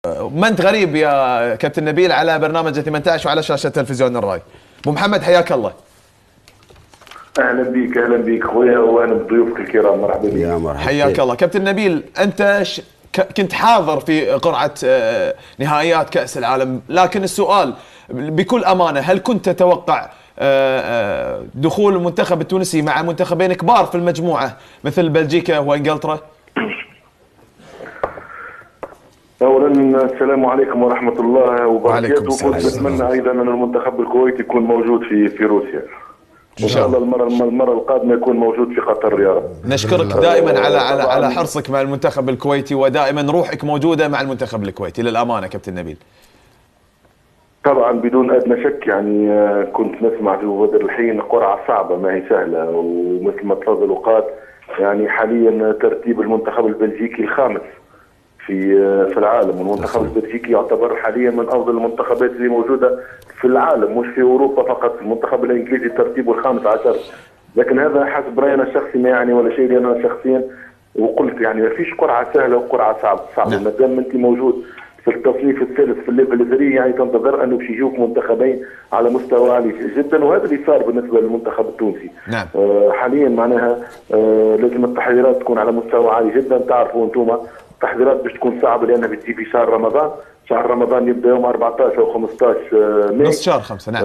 ما انت غريب يا كابتن نبيل على برنامج 18 وعلى شاشه تلفزيون الراي. ابو محمد حياك الله. اهلا بيك اهلا بيك اخويا واهلا بضيوفك الكرام. مرحبا بك يا مرحبا. حياك الله كابتن نبيل. انت كنت حاضر في قرعه نهائيات كاس العالم، لكن السؤال بكل امانه، هل كنت تتوقع دخول المنتخب التونسي مع منتخبين كبار في المجموعه مثل بلجيكا وانجلترا؟ اولا السلام عليكم ورحمه الله وبركاته. كنت اتمنى ايضا ان المنتخب الكويتي يكون موجود في روسيا ان شاء الله. المره القادمه يكون موجود في قطر يا رب. نشكرك دائما على حرصك مع المنتخب الكويتي، ودائما روحك موجوده مع المنتخب الكويتي للامانه كابتن نبيل. طبعا بدون ادنى شك، يعني كنت نسمع في بدر الحين قرعه صعبه ما هي سهله، ومثل ما تفضل وقال يعني حاليا ترتيب المنتخب البلجيكي الخامس في العالم، والمنتخب البلجيكي يعتبر حاليا من افضل المنتخبات اللي موجوده في العالم مش في اوروبا فقط. المنتخب الانجليزي ترتيبه الخامس عشر، لكن هذا حسب راينا الشخصي ما يعني ولا شيء، لان انا شخصيا وقلت يعني ما فيش قرعه سهله وقرعه صعبه. ما دام انت موجود في التصنيف الثالث في الليفل 3 يعني تنتظر انه باش يجوك منتخبين على مستوى عالي جدا، وهذا اللي صار بالنسبه للمنتخب التونسي. نعم. حاليا معناها لازم التحضيرات تكون على مستوى عالي جدا. تعرفوا انتم التحضيرات باش تكون صعبه لانها بتجي في شهر رمضان. شهر رمضان يبدا يوم 14 او 15 ماي، نص شهر 5. نعم.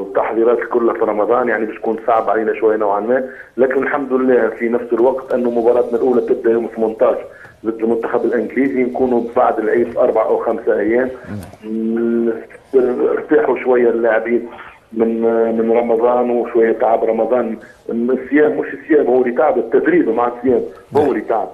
التحضيرات كلها في رمضان يعني باش تكون صعب علينا شويه نوعا ما، لكن الحمد لله في نفس الوقت انه مباراتنا الاولى تبدا يوم 18 ضد المنتخب الانجليزي، نكونوا بعد العيد 4 أو 5 ايام. ارتاحوا شويه اللاعبين من رمضان وشويه تعب رمضان. الصيام مش الصيام هو اللي تعب، التدريب مع الصيام هو اللي تعب.